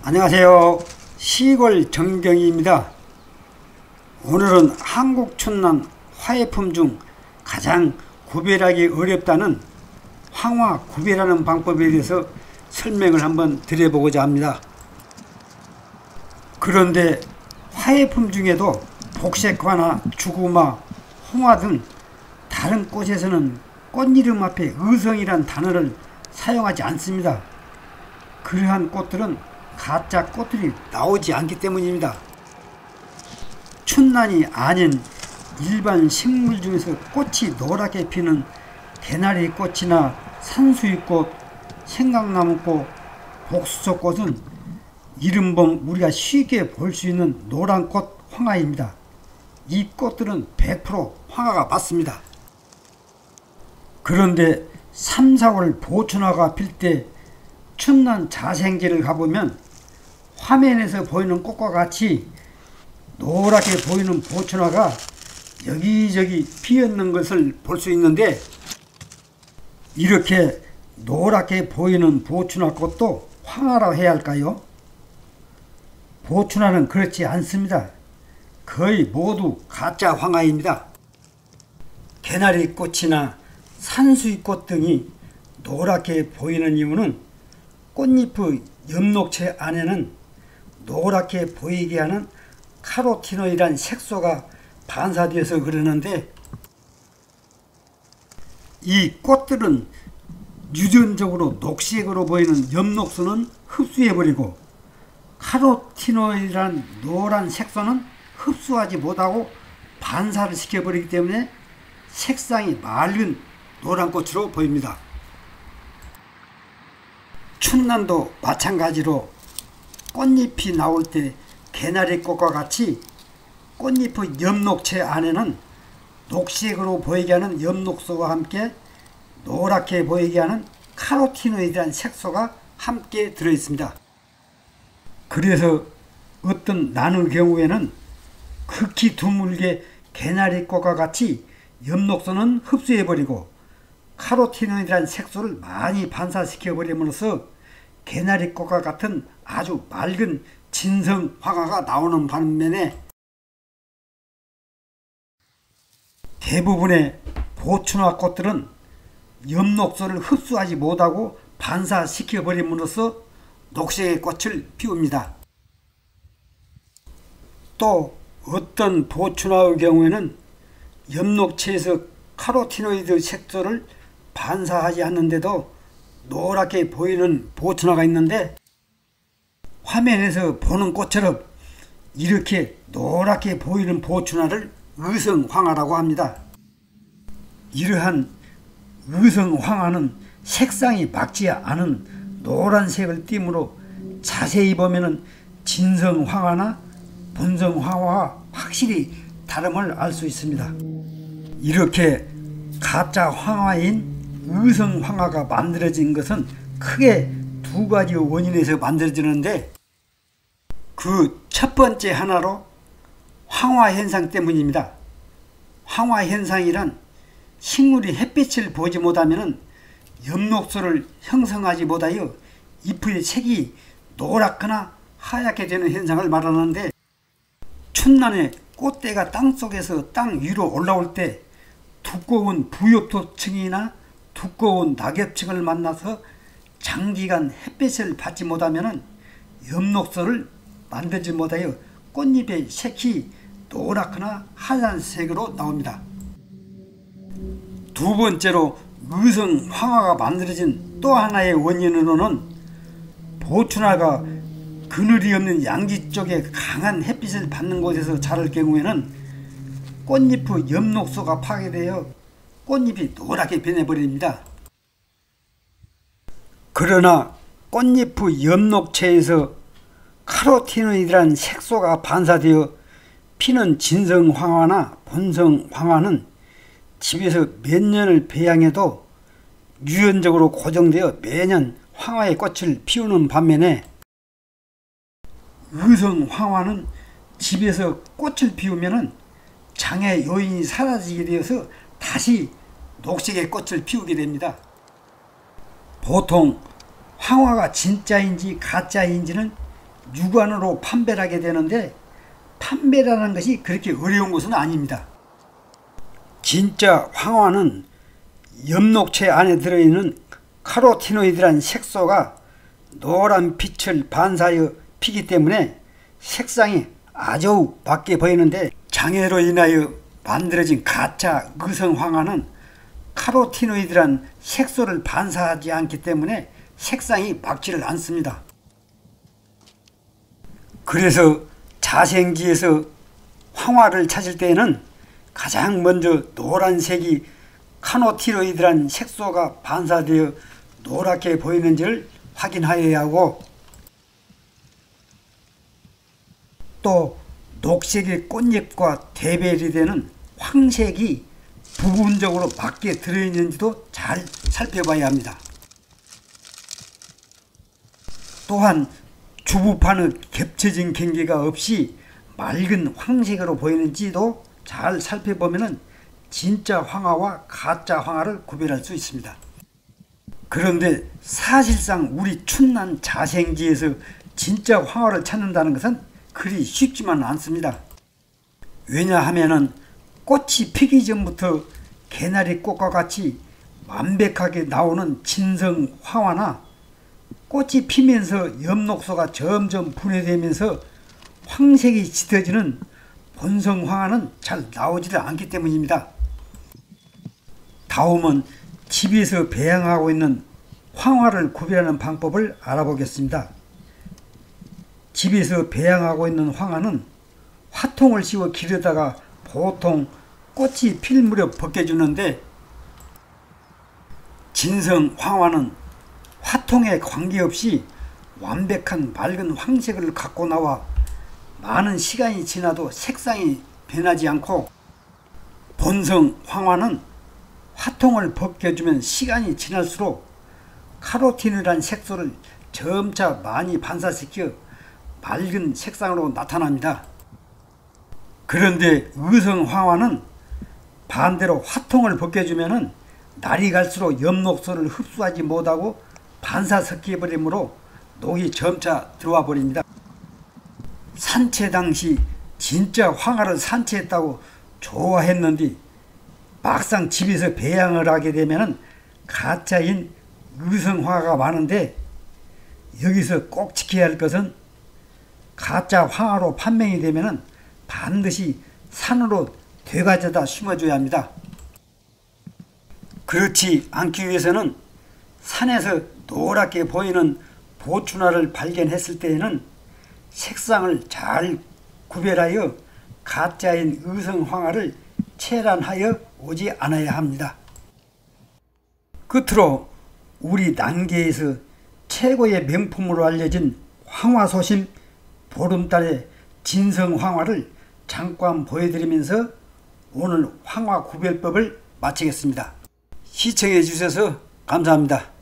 안녕하세요. 시골 정경희입니다. 오늘은 한국 춘난 화훼품 중 가장 구별하기 어렵다는 황화 구별하는 방법에 대해서 설명을 한번 드려보고자 합니다. 그런데 화훼품 중에도 복색화나 주구마, 홍화 등 다른 꽃에서는 꽃 이름 앞에 의성이란 단어를 사용하지 않습니다. 그러한 꽃들은 가짜 꽃들이 나오지 않기 때문입니다. 춘난이 아닌 일반 식물 중에서 꽃이 노랗게 피는 개나리꽃이나 산수유꽃, 생강나무꽃, 복수초꽃은 이른봉 우리가 쉽게 볼 수 있는 노란꽃 황화입니다. 이 꽃들은 100% 황화가 맞습니다. 그런데 3, 4월 보춘화가 필 때 춘난 자생지를 가보면 화면에서 보이는 꽃과 같이 노랗게 보이는 보춘화가 여기저기 피었는 것을 볼 수 있는데, 이렇게 노랗게 보이는 보춘화 꽃도 황화라고 해야 할까요? 보춘화는 그렇지 않습니다. 거의 모두 가짜 황화입니다. 개나리꽃이나 산수유꽃 등이 노랗게 보이는 이유는 꽃잎의 엽록체 안에는 노랗게 보이게 하는 카로티노이드란 색소가 반사되어서 그러는데, 이 꽃들은 유전적으로 녹색으로 보이는 엽록소는 흡수해버리고 카로티노이드란 노란 색소는 흡수하지 못하고 반사를 시켜버리기 때문에 색상이 맑은 노란 꽃으로 보입니다. 춘난도 마찬가지로 꽃잎이 나올 때 개나리꽃과 같이 꽃잎의 엽록체 안에는 녹색으로 보이게 하는 엽록소와 함께 노랗게 보이게 하는 카로티노이드란 색소가 함께 들어있습니다. 그래서 어떤 나는 경우에는 극히 드물게 개나리꽃과 같이 엽록소는 흡수해버리고 카로티노이드란 색소를 많이 반사시켜버림으로써 개나리꽃과 같은 아주 맑은 진성 황화가 나오는 반면에, 대부분의 보춘화 꽃들은 엽록소를 흡수하지 못하고 반사시켜버림으로써 녹색의 꽃을 피웁니다. 또 어떤 보춘화의 경우에는 엽록체에서 카로티노이드 색소를 반사하지 않는데도 노랗게 보이는 보춘화가 있는데, 화면에서 보는 꽃처럼 이렇게 노랗게 보이는 보춘화를 의성황화라고 합니다. 이러한 의성황화는 색상이 막지 않은 노란색을 띠므로 자세히 보면 진성황화나 본성황화와 확실히 다름을 알 수 있습니다. 이렇게 가짜 황화인 의성황화가 만들어진 것은 크게 두 가지 원인에서 만들어지는데, 그 첫 번째 하나로 황화현상 때문입니다. 황화현상이란 식물이 햇빛을 보지 못하면 엽록소를 형성하지 못하여 잎의 색이 노랗거나 하얗게 되는 현상을 말하는데, 춘난에 꽃대가 땅속에서 땅 위로 올라올 때 두꺼운 부엽토층이나 두꺼운 낙엽층을 만나서 장기간 햇빛을 받지 못하면 엽록소를 만들지 못하여 꽃잎의 색이 노랗거나 하얀색으로 나옵니다. 두 번째로 의성황화가 만들어진 또 하나의 원인으로는 보춘화가 그늘이 없는 양지 쪽에 강한 햇빛을 받는 곳에서 자랄 경우에는 꽃잎의 엽록소가 파괴되어 꽃잎이 노랗게 변해버립니다. 그러나 꽃잎의 엽록체에서 카로티노이드란 색소가 반사되어 피는 진성황화나 본성황화는 집에서 몇 년을 배양해도 유전적으로 고정되어 매년 황화의 꽃을 피우는 반면에, 의성황화는 집에서 꽃을 피우면 장애 요인이 사라지게 되어서 다시 녹색의 꽃을 피우게 됩니다. 보통 황화가 진짜인지 가짜인지는 육안으로 판별을 하게 되는데 판별하는 것이 그렇게 어려운 것은 아닙니다. 진짜 황화는 엽록체 안에 들어있는 카로티노이드란 색소가 노란 빛을 반사하여 피기 때문에 색상이 아주 밝게 보이는데, 장애로 인하여 만들어진 가짜 의성 황화는 카로티노이드란 색소를 반사하지 않기 때문에 색상이 밝지를 않습니다. 그래서 자생지에서 황화를 찾을 때에는 가장 먼저 노란색이 카로티노이드란 색소가 반사되어 노랗게 보이는지를 확인하여야 하고, 또 녹색의 꽃잎과 대별이 되는 황색이 부분적으로 밖에 들어있는지도 잘 살펴봐야 합니다. 또한 주부판의 겹쳐진 경계가 없이 맑은 황색으로 보이는지도 잘 살펴보면 진짜 황화와 가짜 황화를 구별할 수 있습니다. 그런데 사실상 우리 춘난 자생지에서 진짜 황화를 찾는다는 것은 그리 쉽지만 않습니다. 왜냐하면 꽃이 피기 전부터 개나리 꽃과 같이 완벽하게 나오는 진성 황화나 꽃이 피면서 엽록소가 점점 분해되면서 황색이 짙어지는 본성 황화는 잘 나오지를 않기 때문입니다. 다음은 집에서 배양하고 있는 황화를 구별하는 방법을 알아보겠습니다. 집에서 배양하고 있는 황화는 화통을 씌워 기르다가 보통 꽃이 필 무렵 벗겨주는데, 진성 황화는 화통에 관계없이 완벽한 맑은 황색을 갖고 나와 많은 시간이 지나도 색상이 변하지 않고, 본성 황화는 화통을 벗겨주면 시간이 지날수록 카로틴이라는 색소를 점차 많이 반사시켜 맑은 색상으로 나타납니다. 그런데 의성 황화는 반대로 화통을 벗겨주면 날이 갈수록 엽록소를 흡수하지 못하고 반사시켜버리므로 녹이 점차 들어와 버립니다. 산채 당시 진짜 황화를 산채했다고 좋아했는데 막상 집에서 배양을 하게 되면 가짜인 의성 황화가 많은데, 여기서 꼭 지켜야 할 것은 가짜 황화로 판명이 되면 반드시 산으로 되가져다 심어줘야 합니다. 그렇지 않기 위해서는 산에서 노랗게 보이는 보춘화를 발견했을 때에는 색상을 잘 구별하여 가짜인 의성 황화를 체란하여 오지 않아야 합니다. 끝으로 우리 난계에서 최고의 명품으로 알려진 황화소심 보름달의 진성 황화를 잠깐 보여드리면서 오늘 황화 구별법을 마치겠습니다. 시청해 주셔서 감사합니다.